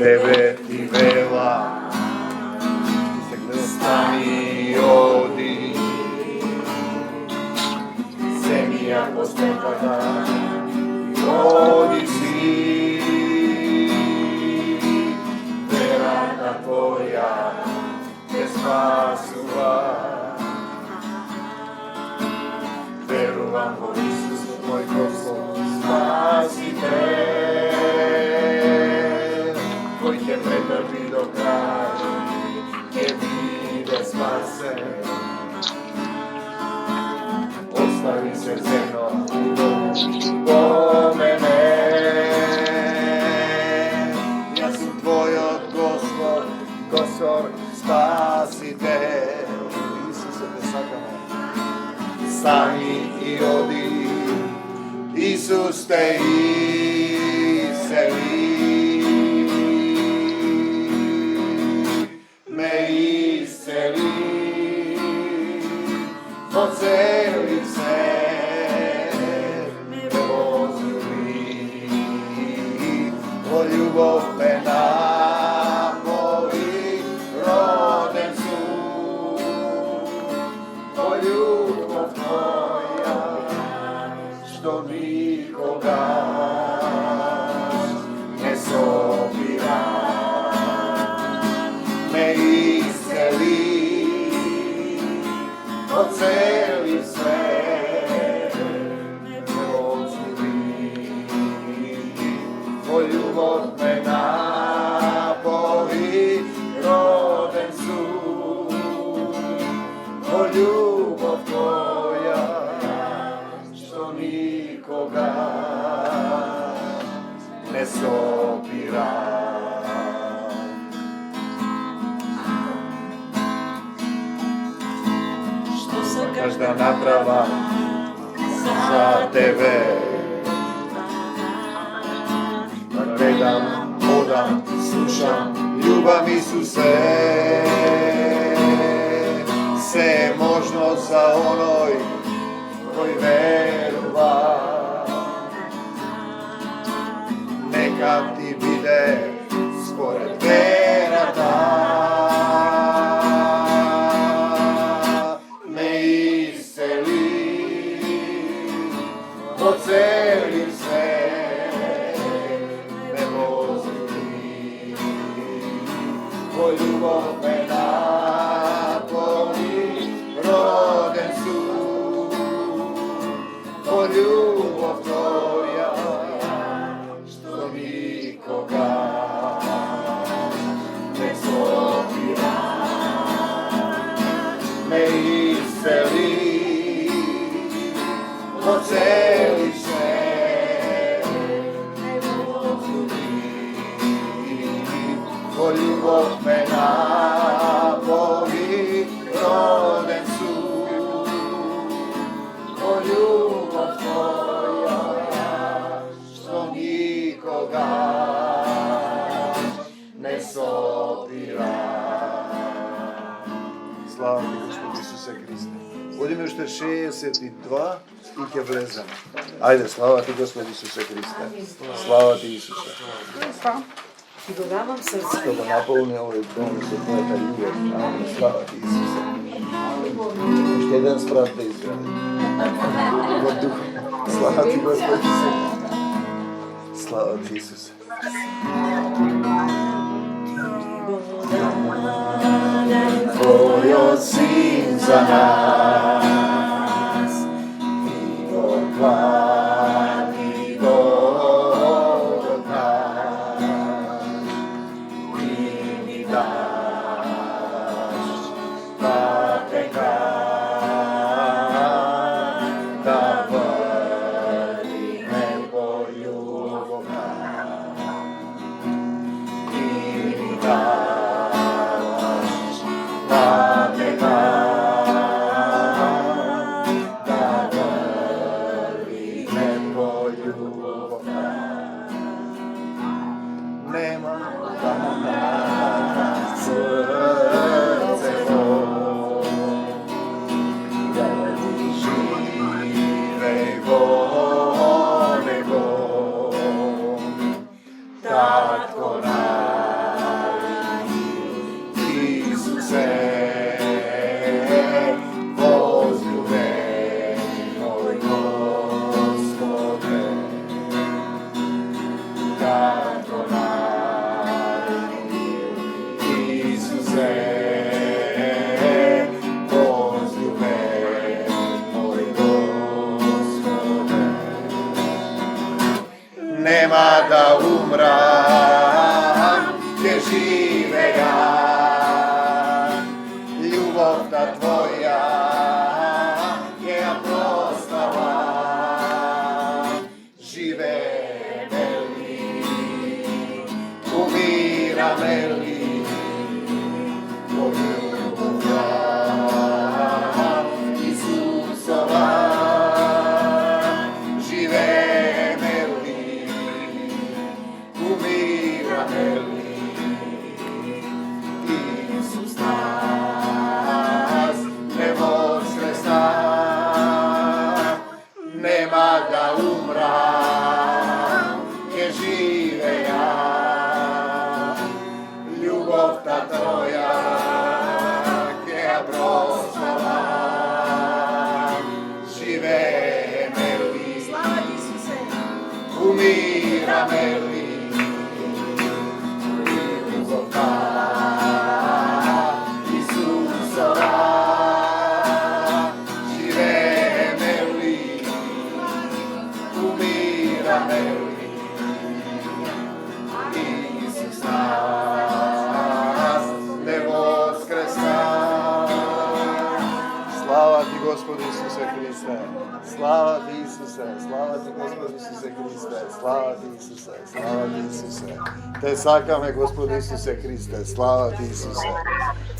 tebe ti vela, stani odi, zemlja postekana, odi si, verata tvoja te spasila. Verujem u Isus, moj Gospod, spasitelj, koji te pretrpi do kraja, te vide spase. Ostavi se zemno po mene, ja sam tvoj od Gospod, Gospod, spasitelj. Isuse, te sakamo. Stani i odi, Isus te iseli, me iseli, oceli se, me pozdravi, o ljubov me napoji, roden su, o ljubav tvoja, što nikoga ne sobira, me isceli, oceli sve, me pozdravi, o ljubav me napoji, roden su, o ljubav tvoja, što nikoga ne sobira. Každa naprava za tebe, da gledam, hodam, slušam, ljubam Isuse, se možno za onoj koji verova, neka ti bide spored verata, me iseli, oceli se, me pozdravi, o ljubav me napoji, roden su, o ljubav tvoja, što nikoga ne sobira, me iseli, oceli se, me pozdravi, o ljubav me napoji, roden su, o ljubav tvoja, što nikoga ne sobira. Slava ti, Gospod Isuse Hriste. Budemo još 62 i ke влезем. Ajde, slava ti, Gospod Isuse Hriste. Slava ti, Isuse. Ti dodavam srce. Što ga naполни ovaj dom sa твоята љубов. Amen. Slava ti, Isuse. Още един спрат да изгради. В духа. Слава ти, Господ Исус. Слава ти, Исусе. Твојот син за нас, ти го плати го отдаш, ти ми даш патека да вървиме по љубовта, ти ми даш патека живея. Љубовта Твоја ќе ја прославам. Живееме ли, умираме ли, Исусова, живееме ли, умираме ли, Исус нас не воскресна, нема да умрам, ќе живеја. Љубовта Твоја ќе ја прославам. Живееме ли, Слава ти, Исусе! умираме ли, љубовта Исусова. Живееме ли, умираме ли, Исус нас не воскресна. Слава ти, Господи Исусе Христе! Слава ти, Исусе! Слава ти, Господи Исусе Христе! Слава ти, Исусе! Слава ти, Исусе! Те сакаме, Господи Исусе Христе! Слава ти, Исусе!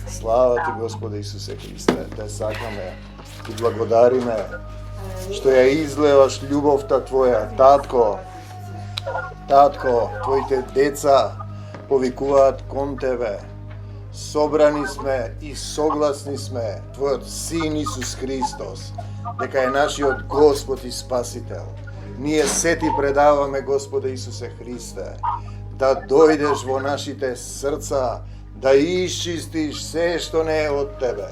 Слава ти, Господи Исусе Христе! Те сакаме! Ти благодариме што ја излеваш љубовта Твоја, Татко. Татко, Твоите деца повикуваат кон Тебе. Собрани сме и согласни сме Твојот Син Исус Христос, дека е нашиот Господ и Спасител. Ние се Ти предаваме, Господе Исусе Христе, да дојдеш во нашите срца, да исчистиш се што не е од Тебе.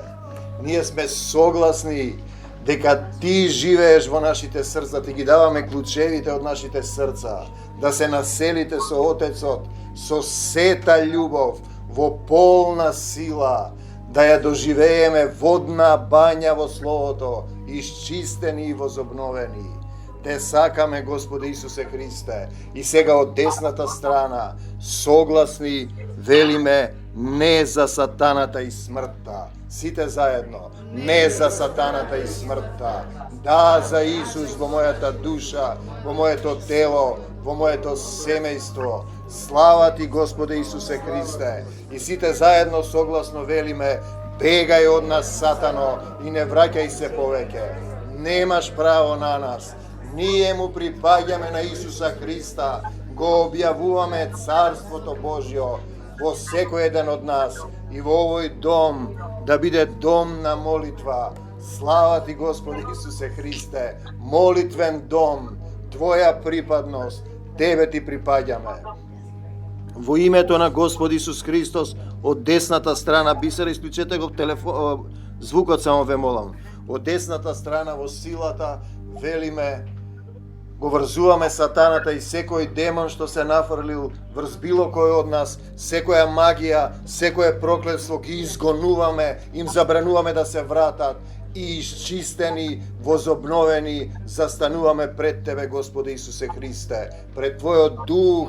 Ние сме согласни дека Ти живееш во нашите срца, Ти ги даваме клучевите од нашите срца, да се населите со Отецот, со сета љубов, во полна сила, да ја доживееме водна бања во Словото, исчистени и возобновени. Те сакаме, Господи Исусе Христе, и сега од десната страна, согласни, велиме не за сатаната и смртта. Сите заедно, не за сатаната и смртта, да за Исус во мојата душа, во моето тело, во моето семејство. Слава Ти, Господе Исусе Христе, и сите заедно согласно велиме, бегај од нас, сатано, и не враќај се повеќе. Немаш право на нас. Ние му припаѓаме на Исуса Христа, го објавуваме Царството Божјо во секој еден од нас и во овој дом да биде дом на молитва. Слава Ти, Господи Исусе Христе, молитвен дом, Твоја припадност, Тебе Ти припаѓаме. Во името на Господ Исус Христос, од десната страна, Бисера, исклучете го звукот, само ве молам. Од десната страна во силата велиме, го врзуваме сатаната и секој демон што се нафрлил врз било кој од нас, секоја магија, секое проклетство ги изгонуваме, им забрануваме да се вратат и изчистени, возобновени, застануваме пред Тебе, Господи Исусе Христе, пред Твојот дух,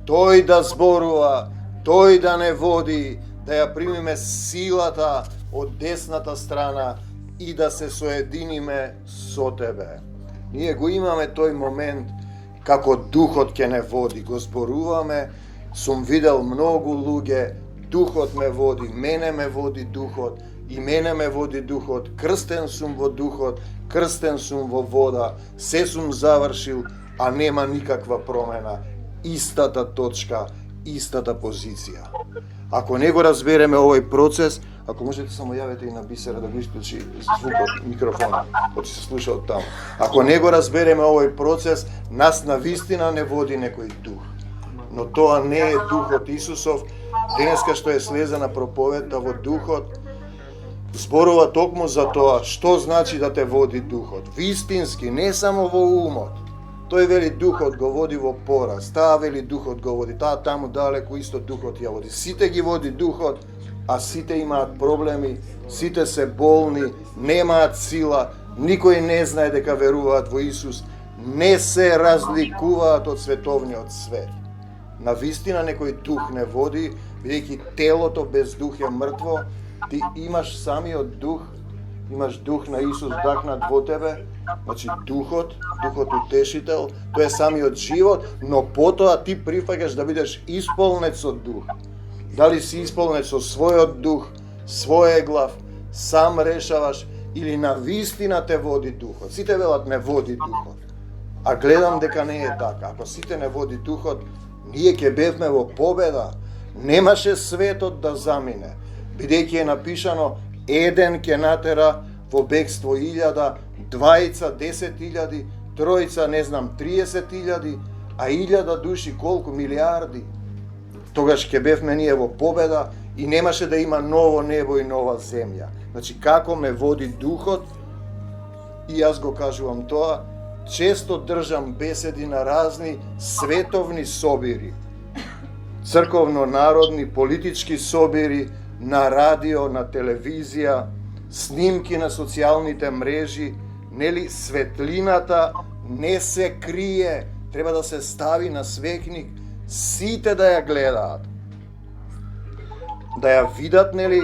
Тој да зборува, Тој да не води, да ја примиме силата од десната страна и да се соединиме со Тебе. Ние го имаме тој момент како Духот ќе не води, го зборуваме, сум видел многу луѓе, Духот ме води, мене ме води Духот, и мене ме води Духот, крстен сум во Духот, крстен сум во вода, се сум завршил, а нема никаква промена. Истата точка, истата позиција. Ако не го разбереме овој процес, ако можете само јавете и на Бисера да го исклучи звукот, микрофонот, кој се слуша од таму. Ако не го разбереме овој процес, нас на вистина не води некој дух. Но тоа не е Духот Исусов. Денеска што е слезена проповедта во Духот, зборува токму за тоа што значи да те води Духот. Вистински, не само во умот. Тој вели Духот го води во пораз, таа вели Духот го води, таа таму далеку исто Духот ја води. Сите ги води Духот, а сите имаат проблеми, сите се болни, немаат сила, никој не знае дека веруваат во Исус, не се разликуваат од световниот свет. На вистина некој дух не води, бидејќи телото без дух е мртво, ти имаш самиот дух, имаш дух на Исус вдахнат во тебе, значи духот утешител, тоа е самиот живот, но потоа ти прифаќаш да бидеш исполнет со дух. Дали си исполнет со својот дух, своје глав, сам решаваш или на вистина те води духот. Сите велат не води духот. А гледам дека не е така. Ако сите не води духот, ние ќе бевме во победа. Немаше светот да замине, бидејќи е напишано еден ќе натера во бегство 1000, двајца 10.000, тројца не знам 30.000, а 1000 души колку милиарди. Тогаш ќе бевме ние во победа и немаше да има ново небо и нова земја. Значи како ме води духот, и јас го кажувам тоа, често држам беседи на разни световни собири, црковно-народни, политички собири, на радио, на телевизија, снимки на социјалните мрежи, нели светлината не се крие, треба да се стави на свекник, сите да ја гледаат. Да ја видат, нели,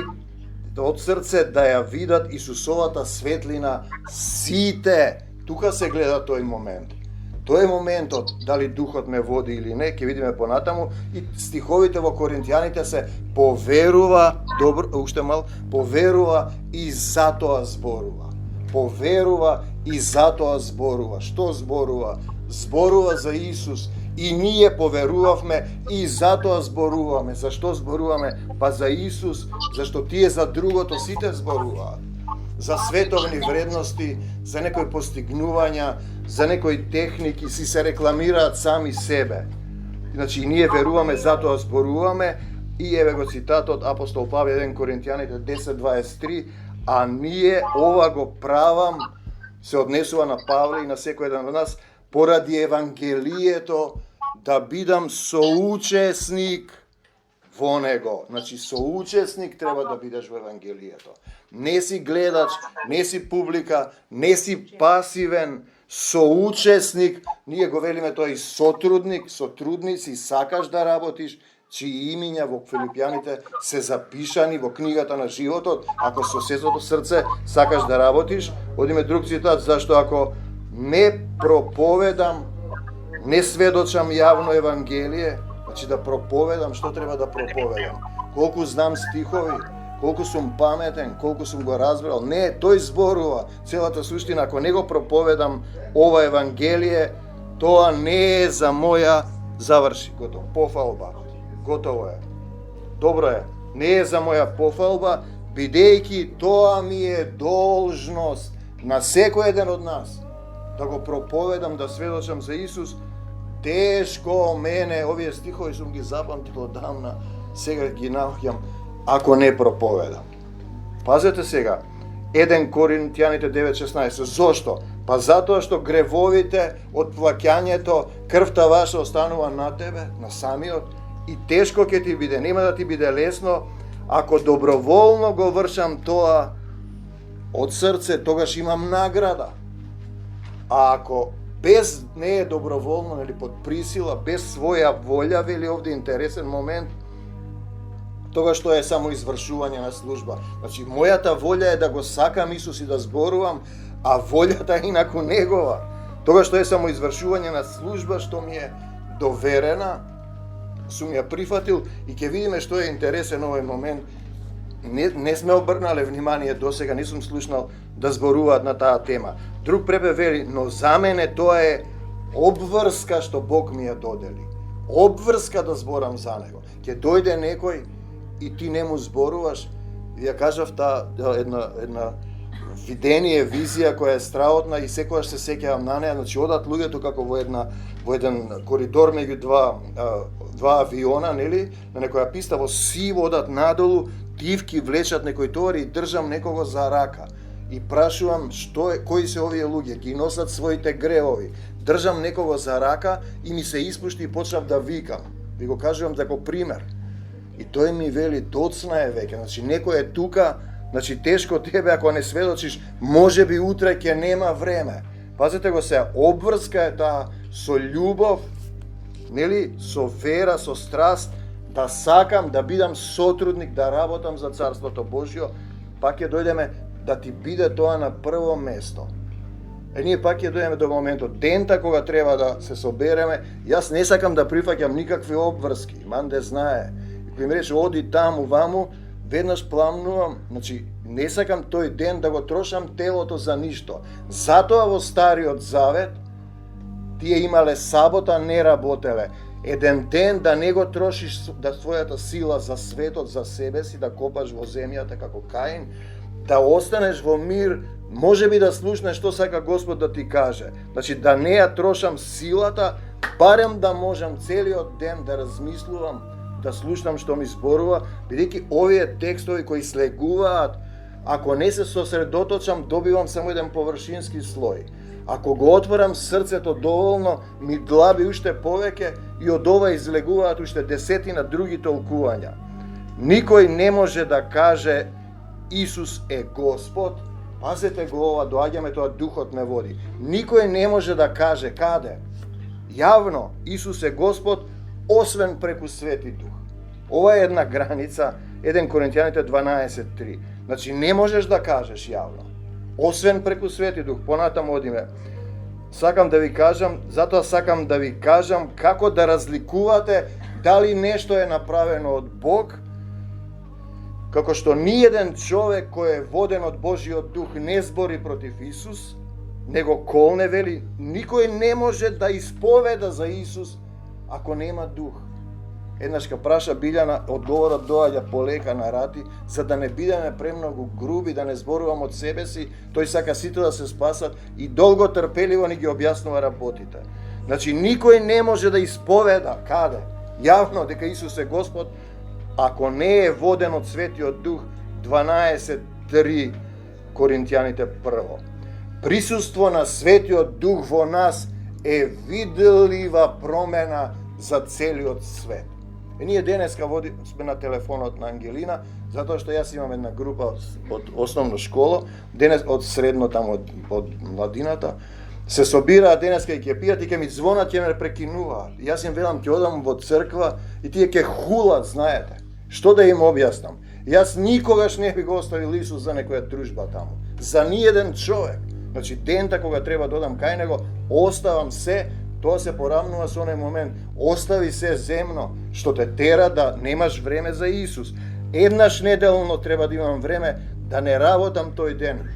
од срце, да ја видат Исусовата светлина, сите. Тука се гледа тој момент. Тој е моментот, дали духот ме води или не, ќе видиме понатаму, и стиховите во Коринтијаните се поверува, уште мал, поверува и затоа зборува. Поверува и затоа зборува. Што зборува? Зборува за Исус. И ние поверувавме и затоа зборуваме. Зашто зборуваме? Па за Исус, зашто тие за другото сите зборуваат. За световни вредности, за некои постигнувања, за некои техники, си се рекламираат сами себе. Значи, ние веруваме, затоа зборуваме, и еве го цитатот апостол Павле 1 Коринтијаните 10:23, а ние ова го правам, се однесува на Павле и на секој еден од нас, поради Евангелието, да бидам соучесник во него. Значи, соучесник треба да бидеш во Евангелието. Не си гледач, не си публика, не си пасивен, соучесник. Ние го велиме тоа и сотрудник, сотрудници, сакаш да работиш, чии имиња во Филипјаните се запишани во книгата на животот. Ако со сето срце сакаш да работиш, одиме друг цитат, зашто ако не проповедам, не сведочам јавно Евангелие, значи да проповедам, што треба да проповедам? Колку знам стихови, колку сум паметен, колку сум го разбрал. Не, тој зборува. Целата суштина, ако не го проповедам ова Евангелие, тоа не е за моја, заврши, готово, пофалба. Готово е. Добро е. Не е за моја пофалба, бидејќи тоа ми е должност на секој еден од нас. Да го проповедам, да сведочам за Исус. Тешко мене, овие стихови сум ги запамтил одамна, сега ги наоѓам, ако не проповедам. Пазете сега, 1 Коринтијаните 9:16. Зошто? Па затоа што гревовите од плаќањето, крвта ваша останува на тебе, на самиот, и тешко ќе ти биде, нема да ти биде лесно, ако доброволно го вршам тоа од срце, тогаш имам награда. А ако без не е доброволно или под присила, без своја волја, вели овде интересен момент, тогаш тоа е само извршување на служба. Значи, мојата волја е да го сакам Исус и да зборувам, а волјата е инаку негова. Тогаш тоа е само извршување на служба што ми е доверена, сум ја прифатил, и ќе видиме што е интересен овој момент. Не сме обрнале внимание досега, не сум слушнал да зборуваат на таа тема. Друг препев вели, но за мене тоа е обврска што Бог ми ја додели. Обврска да зборам за него. Ќе дојде некој и ти не му зборуваш. Ја кажав една видение, визија која е страотна и секогаш се сеќавам на неа. Значи, одат луѓето како во еден коридор меѓу два авиона, нели, на некоја писта, во сиво одат надолу, дивки влечат некој товари и држам некого за рака. И прашувам кои се овие луѓе, ги носат своите гревови. Држам некого за рака и ми се испушти и почнав да викам. Ви го кажувам како пример. И тој ми вели, доцна е веќе, значи некој е тука, значи тешко тебе ако не сведочиш, може би утре ќе нема време. Пазете го се, обврска е таа со љубов, нели, со вера, со страст, да сакам да бидам сотрудник, да работам за Царството Божјо, пак ќе дојдеме да ти биде тоа на прво место. Ние пак ќе дојдеме до моментот, дента кога треба да се собереме, јас не сакам да прифаќам никакви обврски, Манде знае. И кој ми рече, оди таму, ваму, веднаш пламнувам, значи, не сакам тој ден да го трошам телото за ништо. Затоа во Стариот Завет, тие имале сабота, не работеле. Еден ден да не го трошиш да својата сила за светот, за себе си, да копаш во земјата како Каин, да останеш во мир, може би да слушнеш што сака Господ да ти каже. Значи да не ја трошам силата, барем да можам целиот ден да размислувам, да слушнам што ми зборува, бидејќи овие текстови кои слегуваат, ако не се сосредоточам, добивам само еден површински слој. Ако го отворам срцето доволно, ми длаби уште повеќе и од ова излегуваат уште десетина други толкувања. Никој не може да каже Исус е Господ. Пазете го ова, доаѓаме тоа, Духот ме води. Никој не може да каже каде. Јавно Исус е Господ, освен преку Свети Дух. Ова е една граница, 1 Коринтијаните 12:3. Значи не можеш да кажеш јавно, освен преку Свети Дух. Понатаму одиме. Сакам да ви кажам, затоа сакам да ви кажам како да разликувате дали нешто е направено од Бог, како што ниеден човек кој е воден од Божиот Дух не збори против Исус, него колне, вели, никој не може да исповеда за Исус ако нема Дух. Еднаш ка праша Билјана, одговорот доаѓа полека на рати, за да не бидеме премногу груби, да не зборувам од себе си, тој сака сите да се спасат и долго трпеливо ни ги објаснува работите. Значи, никој не може да исповеда, каде? Јавно дека Исус е Господ, ако не е воден од Светиот Дух, 12:3 Коринтијаните 1. Присуство на Светиот Дух во нас е видлива промена за целиот свет. И ние денеска сме на телефонот на Ангелина, затоа што јас имам една група од основна школа, денес од средно таму од младината, се собираат денеска и ќе пијат и ќе ми звонат, ќе ме прекинуваат. Јас им велам ќе одам во црква и тие ќе хулат, знаете. Што да им објаснам? Јас никогаш не би го оставил Исус за некоја дружба таму. За ниеден човек. Значи дента кога треба да одам кај него, оставам се. Тоа се поравнува со оној момент. Остави се земно, што те тера да немаш време за Исус. Еднаш неделно треба да имам време да не работам тој ден.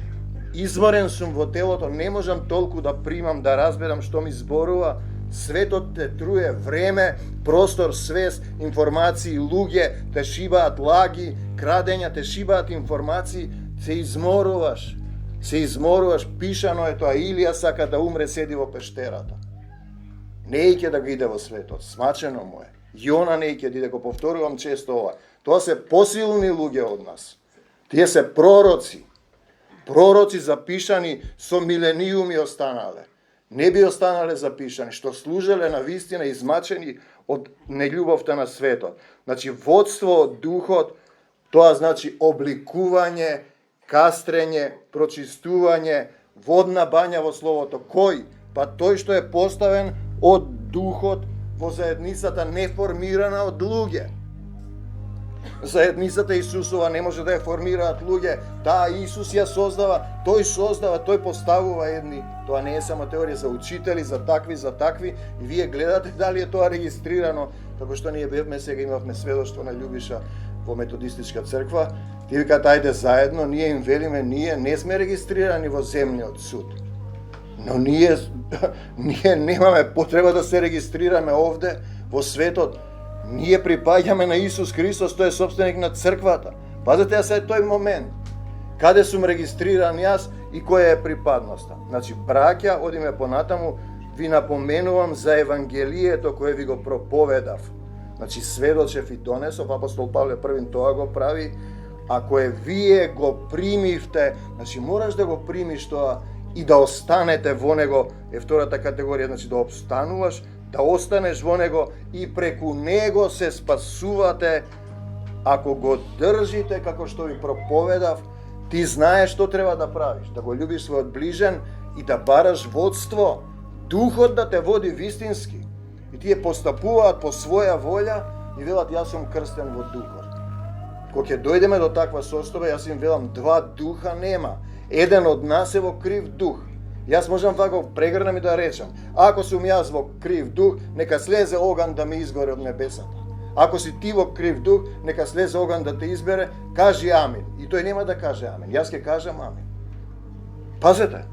Изморен сум во телото, не можам толку да примам, да разберам што ми зборува. Светот те труе, време, простор, свест, информации, луѓе, те шибаат лаги, крадења, те шибаат информации, се изморуваш. Се изморуваш, пишано е тоа, Илија сака да умре, седи во пештерата. Не ќе да го иде во светот, смачено му е. Јона не ќе да го повторувам често ова. Тоа се посилни луѓе од нас. Тие се пророци. Пророци запишани со милениуми останале. Не би останале запишани, што служеле на вистина измачени од нељубовта на светот. Значи, водство од духот, тоа значи обликување, кастрење, прочистување, водна бања во словото. Кој? Па тој што е поставен од духот во заедницата, не формирана од луѓе. Заедницата Исусова не може да ја формираат луѓе. Таа Исус ја создава, тој поставува едни. Тоа не е само теорија за учители, за такви. И вие гледате дали е тоа регистрирано, како што ние бевме, сега имавме сведоштво на Љубиша во методистичка црква. Ти викаат, ајде заедно, ние им велиме, ние не сме регистрирани во земниот суд. Но ние немаме потреба да се регистрираме овде, во светот. Ние припаѓаме на Исус Христос, тој е собственик на црквата. Пазете ја сега тој момент. Каде сум регистриран јас и која е припадноста. Значи, браќа, одиме понатаму, ви напоменувам за Евангелието кое ви го проповедав. Значи, сведочев и донесов, апостол Павле првин тоа го прави. Ако вие го примивте, значи мораш да го примиш тоа и да останете во него, е втората категорија, значи да обстануваш, да останеш во него и преку него се спасувате. Ако го држите како што ви проповедав, ти знаеш што треба да правиш, да го љубиш својот ближен и да бараш водство, духот да те води вистински. И тие постапуваат по своја волја, и велат јас сум крстен во духот. Кога ќе дојдеме до таква состојба, јас им велам два духа нема. Еден од нас е во крив дух. Јас можам вака прегрнам и да речам, ако сум јас во крив дух, нека слезе оган да ме изгоре од небесата. Ако си ти во крив дух, нека слезе оган да те избере, кажи амин. И тој нема да каже амин. Јас ќе кажам амин. Пазете,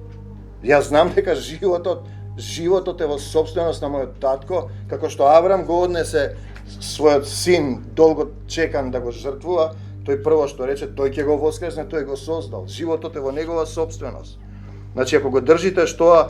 јас знам дека животот е во собственост на мојот татко, како што Аврам го однесе својот син долго чекан да го жртвува, тој прво што рече, тој ќе го воскресне, тој го создал. Животот е во негова собственост. Значи, ако го држите што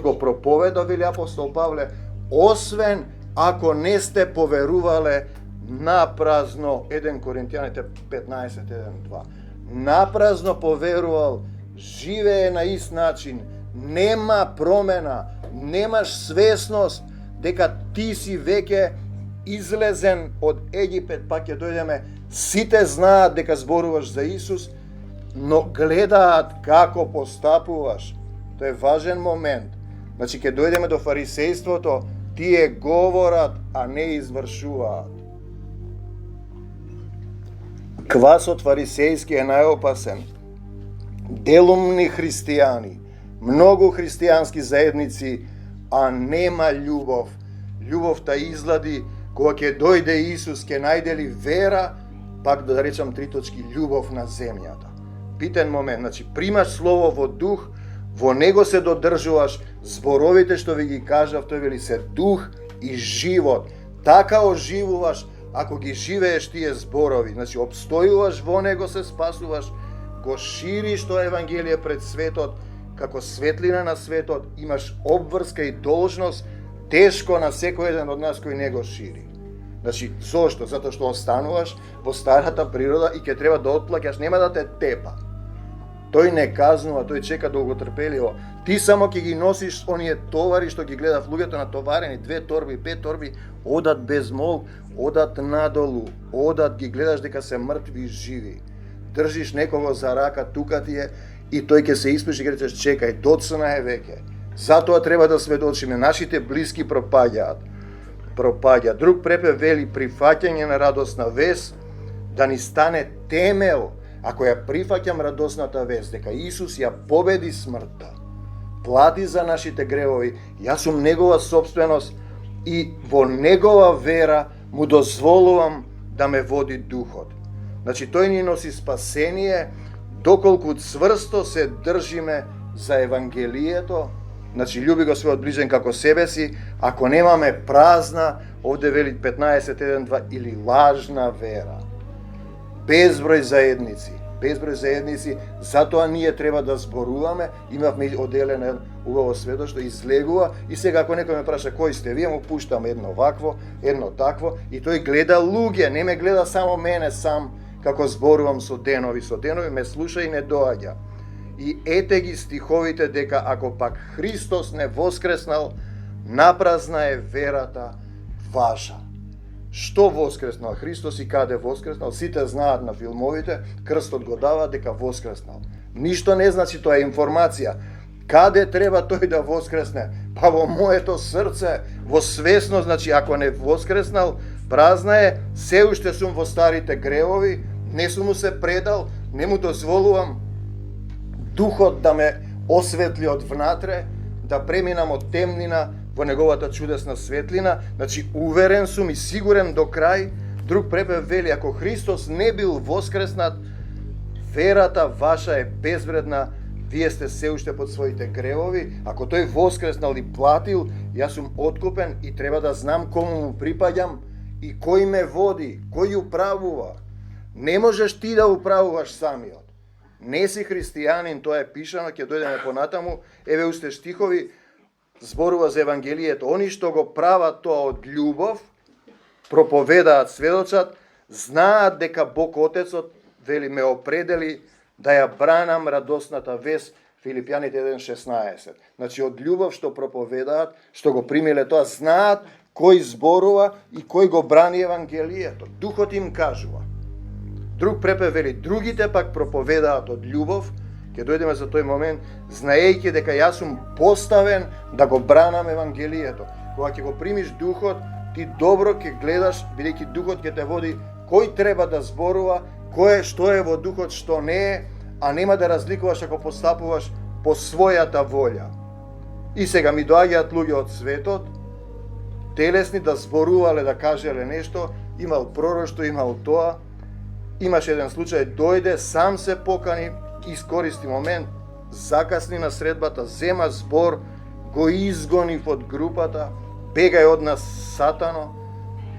го проповеда, вели апостол Павле, освен ако не сте поверувале напразно, 1 Коринтијаните 15:1-2. Напразно поверувал, живее на ист начин, нема промена, немаш свесност дека ти си веќе излезен од Египет, па ќе дојдеме, сите знаат дека зборуваш за Исус, но гледаат како постапуваш. Тоа е важен момент. Значи, ќе дојдеме до фарисејството, тие говорат, а не извршуваат. Квасот фарисејски е најопасен. Делумни христијани, многу христијански заедници, а нема љубов. Љубовта излади кога ќе дојде Исус, ќе најде ли вера, пак да речам 3 точки, љубов на земјата. Битен момент, значи примаш слово во дух, во него се додржуваш, зборовите што ви ги кажав, тој вели се дух и живот. Така оживуваш ако ги живееш тие зборови, значи обстојуваш во него, се спасуваш, го шириш тоа евангелие пред светот, како светлина на светот, имаш обврска и должност, тешко на секој еден од нас кој не го шири. Значи, зошто? Затоа што остануваш во старата природа и ќе треба да отплаќаш, нема да те тепа. Тој не казнува, тој чека долготрпеливо. Ти само ќе ги носиш оние товари што ги гледав луѓето натоварени, 2 торби, 5 торби, одат без мол, одат надолу, одат, ги гледаш дека се мртви и живи. Држиш некого за рака, тука ти е, и тој ќе се испуши и ќе речеш, чекај, доцна е веќе. Затоа треба да сведочиме, нашите блиски пропаѓаат. Друг препев вели, прифаќање на радосна вест да ни стане темел. Ако ја прифаќам радосната вест дека Исус ја победи смртта, плати за нашите гревови, јас сум негова собственост и во негова вера му дозволувам да ме води духот. Значи тој ни носи спасение доколку цврсто се држиме за Евангелието. Значи, љуби го својот ближен како себе си, ако немаме празна, овде вели 15:1-2, или лажна вера. Безброј заедници, затоа ние треба да зборуваме, имавме оделено убаво сведоштво, излегува, и сега ако некој ме праша кој сте вие, му пуштам едно вакво, едно такво, и тој гледа луѓе, не ме гледа само мене сам, како зборувам со денови, ме слуша и не доаѓа. И ете ги стиховите дека ако пак Христос не воскреснал, напразна е верата ваша. Што воскреснал Христос и каде воскреснал? Сите знаат на филмовите, крстот го дава дека воскреснал. Ништо не значи, тоа е информација. Каде треба тој да воскресне? Па во моето срце, во свесност, значи ако не воскреснал, празна е, се уште сум во старите гревови, не сум му се предал, не му дозволувам духот да ме осветли од внатре, да преминам од темнина во неговата чудесна светлина, значи уверен сум и сигурен до крај. Друг препев вели, ако Христос не бил воскреснат, верата ваша е безвредна, вие сте се уште под своите гревови. Ако тој воскреснал и платил, јас сум откупен и треба да знам кому му припаѓам и кој ме води, кој управува. Не можеш ти да управуваш самиот. Не си христијанин, тоа е пишано, ќе дојдеме понатаму, еве уште стихови, зборува за Евангелието. Они што го прават тоа од љубов, проповедаат, сведочат, знаат дека Бог Отецот, вели, ме определи да ја бранам радосната вест, Филипјаните 1:16. Значи, од љубов што проповедаат, што го примиле тоа, знаат кој зборува и кој го брани Евангелието. Духот им кажува. Друг препев вели, другите пак проповедаат од љубов, ќе дојдеме за тој момент, знаејќи дека јас сум поставен да го бранам Евангелието. Кога ќе го примиш Духот, ти добро ќе гледаш, бидејќи духот ќе те води кој треба да зборува, што е во духот, што не е, а нема да разликуваш ако постапуваш по својата волја. И сега ми доаѓаат луѓе од светот, телесни, да зборувале, да кажеле нешто, имал пророштво, имал тоа. Имаш еден случај, дојде, сам се покани, искористи момент, закасни на средбата, зема збор, го изгонив од групата, бегај од нас сатано,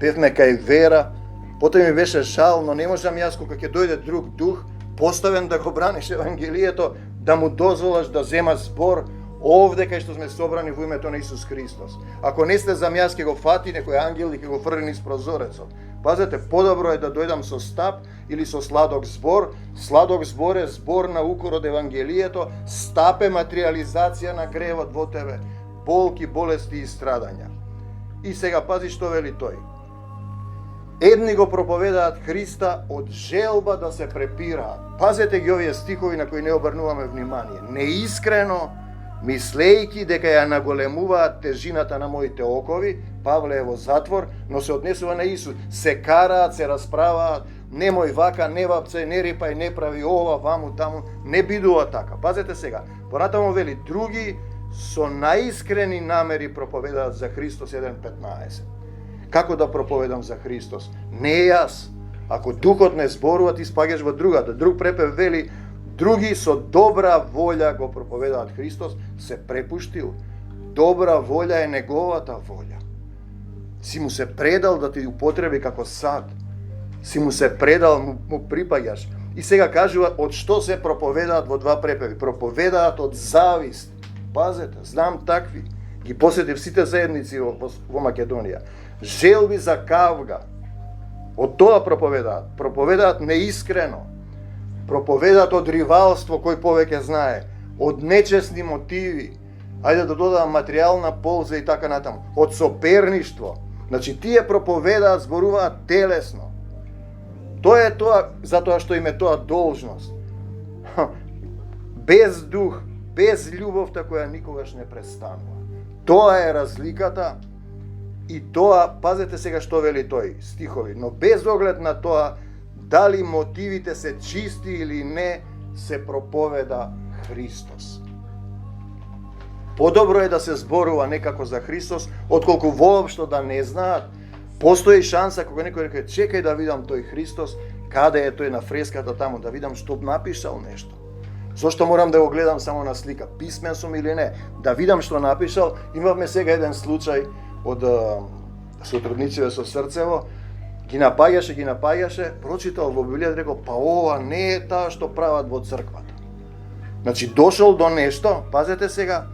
бевме кај Вера, потоа ми беше жал, но не можам јас кога ќе дојде друг дух, поставен да го браниш Евангелието, да му дозволаш да зема збор овде кај што сме собрани во името на Исус Христос. Ако не сте за јас, ќе го фати некој ангел и ќе го фрли низ прозорецот. Пазете, подобро е да дојдам со стап или со сладок збор. Сладок збор е збор на укор од Евангелието, стап е материализација на гревот во тебе, болки, болести и страдања. И сега пази што вели тој. Едни го проповедаат Христа од желба да се препираат. Пазете ги овие стихови на кои не обрнуваме внимание. Неискрено, мислејќи дека ја наголемуваат тежината на моите окови, Павле е во затвор, но се однесува на Исус. Се караат, се расправаат, немој вака, не вапцај, не рипај, не прави ова, ваму, таму, не бидува така. Пазете сега, понатаму вели, други со наискрени намери проповедаат за Христос 1.15. Како да проповедам за Христос? Не јас. Ако духот не зборува, ти спаѓаш во другата. Друг препев вели, други со добра волја го проповедаат Христос, се препуштил. Добра волја е неговата волја. Си му се предал да ти употреби како сад. Си му се предал, му припаѓаш. И сега кажува, од што се проповедаат во два препеви? Проповедаат од завист. Пазете, знам такви. Ги посетив сите заедници во Македонија. Желби за кавга. Од тоа проповедаат. Проповедаат неискрено. Проповедаат од ривалство кој повеќе знае. Од нечесни мотиви. Ајде да додадам материјална полза и така натаму. Од соперништво. Значи, тие проповедаат, зборуваат телесно. Тоа е тоа, затоа што им е тоа должност. Без дух, без љубовта која никогаш не престанува. Тоа е разликата и тоа, пазете сега што вели тој, стихови, но без оглед на тоа, дали мотивите се чисти или не, се проповеда Христос. Подобро е да се зборува некако за Христос, отколку воопшто да не знаат. Постои шанса кога некој рече, чекај да видам тој Христос, каде е тој на фреската таму, да видам што напишал нешто. Зошто морам да го гледам само на слика? Писмен сум или не? Да видам што напишал. Имавме сега еден случај од сотрудниците со Срцево, ги напаѓаше, прочитал во Библијата, рекол, па ова не е таа што прават во црквата. Значи, дошол до нешто, пазете сега,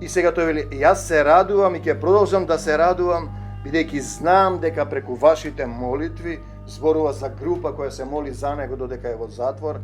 и сега тој вели, јас се радувам и ќе продолжам да се радувам, бидејќи знам дека преку вашите молитви, зборува за група која се моли за него додека е во затвор,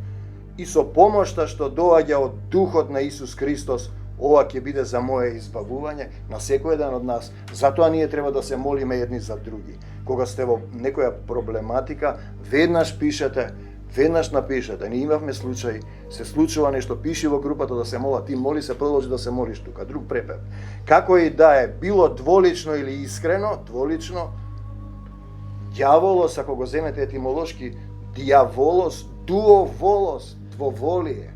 и со помошта што доаѓа од Духот на Исус Христос, ова ќе биде за мое избавување на секој еден од нас. Затоа ние треба да се молиме едни за други. Кога сте во некоја проблематика, веднаш пишете, веднаш напишете. Ние имавме случај, се случува нешто, пиши во групата да се мола, ти моли се, продолжи да се молиш тука. Друг препев. Како и да е, било дволично или искрено, дволично, ѓаволос, ако го земете етимолошки, дијаволос, дуоволос, двоволие.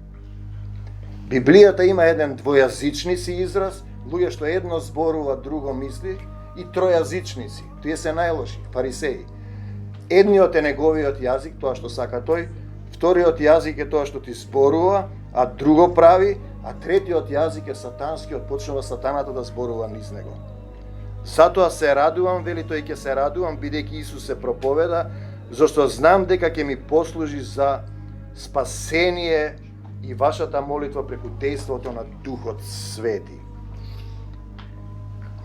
Библијата има еден двојазичници израз, луѓе што едно зборува, друго мисли, и тројазичници. Тие се најлоши, фарисеи. Едниот е неговиот јазик, тоа што сака тој, вториот јазик е тоа што ти зборува, а друго прави, а третиот јазик е сатанскиот, почнува сатаната да зборува низ него. Затоа се радувам, вели тој, ќе се радувам, бидејќи Исус се проповеда, зашто знам дека ќе ми послужи за спасение и вашата молитва преку дејството на Духот Свети.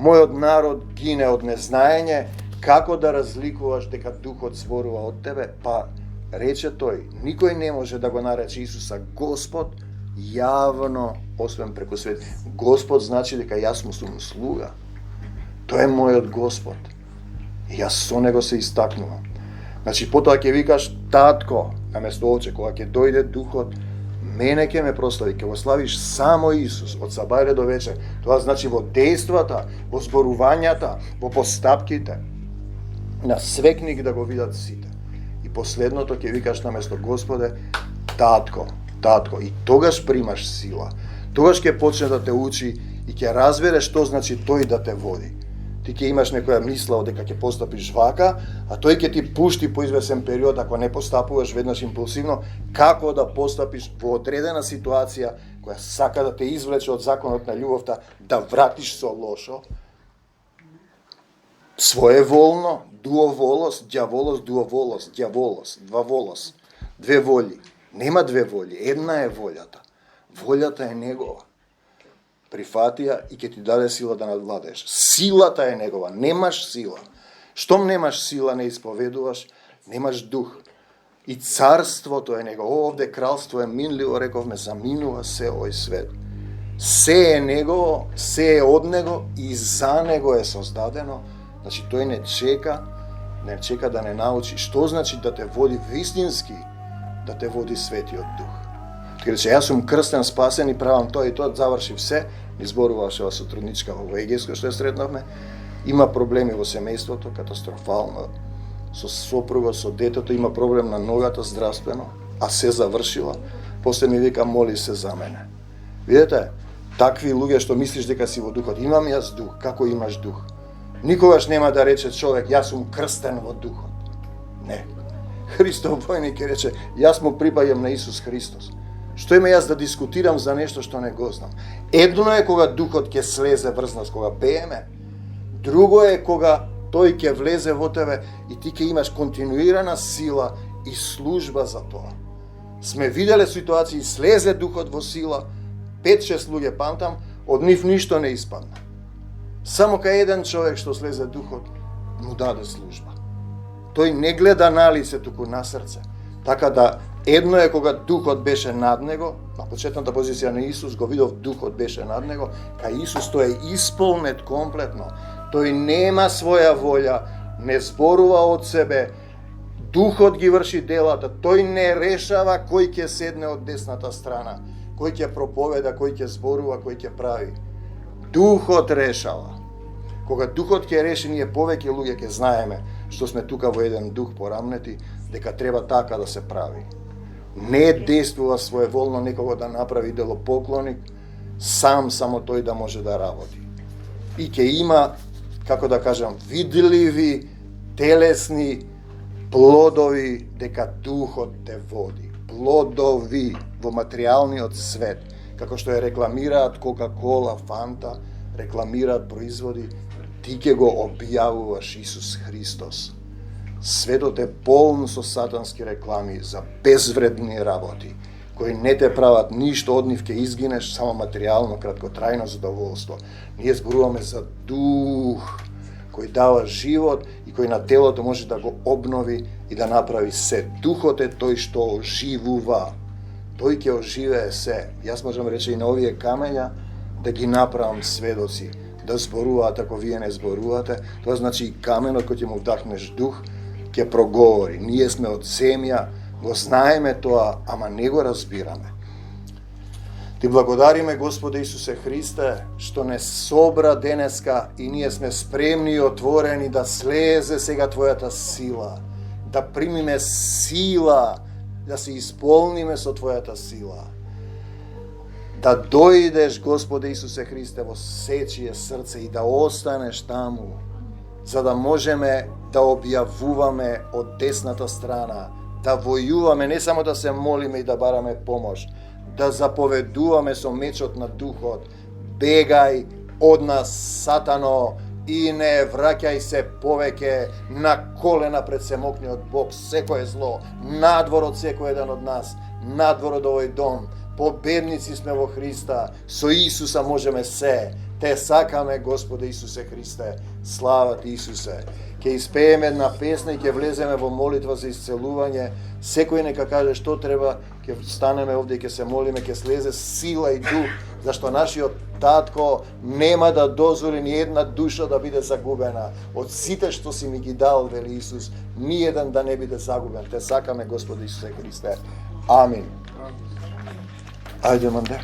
Мојот народ гине од незнаење, како да разликуваш дека Духот зборува од тебе? Па, рече тој, никој не може да го нарече Исуса Господ јавно, освен преку свет. Господ значи дека јас му сум слуга. Тој е мојот Господ. И јас со него се истакнувам. Значи, потоа ќе викаш татко, наместо оче, кога ќе дојде Духот, мене ќе ме прослави, ќе го славиш само Исус, од сабајле до вечер. Тоа значи во дејствата, во зборувањата, во постапките. на свекник да го видат сите. И последното ќе викаш наместо Господе, татко, татко. И тогаш примаш сила. Тогаш ќе почне да те учи и ќе разбереш што значи тој да те води. Ти ќе имаш некоја мисла дека ќе постапиш вака, а тој ќе ти пушти по извесен период, ако не постапуваш веднаш импулсивно, како да постапиш во одредена ситуација која сака да те извлече од законот на љубовта, да вратиш со лошо, своеволно, дуоволост, ѓаволост, дуоволост, ѓаволост, дваволост, две воли. Нема две воли, една е волјата. Волјата е негова. Прифати ја и ќе ти даде сила да надвладеш. Силата е негова, немаш сила. Штом немаш сила, не исповедуваш, немаш дух. И царството е негово. Овде кралство е минливо, рековме, заминува се овој свет. Се е негово, се е од него и за него е создадено. Значи тој не чека да не научи што значи да те води вистински, да те води Светиот Дух. Така рече, јас сум крстен, спасен и правам тоа и тоа, заврши се, ми зборуваше ова сотрудничка во Егеско што ја сретнавме, има проблеми во семејството, катастрофално, со сопругот, со детето, има проблем на ногата здравствено, а се завршила, после ми вика, моли се за мене. Видете, такви луѓе што мислиш дека си во духот, имам јас дух, како имаш дух? Никогаш нема да рече човек, јас сум крстен во духот. Не. Христов војник ќе рече, јас му припаѓам на Исус Христос. Што има јас да дискутирам за нешто што не го знам? Едно е кога духот ќе слезе врз нас, кога пееме. Друго е кога тој ќе влезе во тебе и ти ќе имаш континуирана сила и служба за тоа. Сме виделе ситуации, слезе духот во сила, 5-6 луѓе памтам, од нив ништо не испадна. Само кај еден човек што слезе духот, му даде служба. Тој не гледа на лице, туку на срце. Така да, едно е кога духот беше над него, на почетната позиција на Исус го видов духот беше над него, кај Исус тој е исполнет комплетно. Тој нема своја волја, не зборува од себе, духот ги врши делата, тој не решава кој ќе седне од десната страна, кој ќе проповеда, кој ќе зборува, кој ќе прави. Духот решава. Кога духот ќе реши, ние повеќе луѓе ќе знаеме што сме тука во еден дух порамнети, дека треба така да се прави. Не действува своеволно некого да направи делопоклоник, само тој да може да работи. И ќе има, како да кажам, видливи, телесни плодови дека духот те води. Плодови во материјалниот свет, како што ја рекламираат Кока-кола, Фанта, рекламираат производи, ти ќе го објавуваш Исус Христос. Светот е полн со сатански реклами за безвредни работи, кои не те прават ништо, од нив ќе изгинеш само материјално, краткотрајно задоволство. Ние зборуваме за дух, кој дава живот и кој на телото може да го обнови и да направи се. Духот е тој што оживува. Тој ќе оживее се. Јас можам рече и на овие камења да ги направам сведоци, да зборуваат ако вие не зборувате. Тоа значи и каменот кој ќе му вдахнеш дух, ќе проговори. Ние сме од земја, го знаеме тоа, ама не го разбираме. Ти благодариме, Господе Исусе Христе, што не собра денеска и ние сме спремни и отворени да слезе сега Твојата сила, да примиме сила, да се исполниме со Твојата сила. Да дојдеш, Господе Исусе Христе, во сечие срце и да останеш таму, за да можеме да објавуваме од десната страна, да војуваме, не само да се молиме и да бараме помош, да заповедуваме со мечот на духот, бегај од нас, Сатано, и не враќај се повеќе на колена пред семокниот Бог, секое зло, надвор од секој еден од нас, надвор од овој дом. Победници сме во Христа, со Исуса можеме се. Те сакаме, Господе Исусе Христе, слава Ти, Исусе. Ке испееме една песна и ке влеземе во молитва за исцелување. Секој нека каже што треба, ке станеме овде и ке се молиме, ке слезе сила и дух, зашто нашиот Татко нема да дозволи ни една душа да биде загубена. Од сите што си ми ги дал, вели Исус, ни еден да не биде загубен. Те сакаме, Господе Исусе Христе. Амин. Ајде, Манде.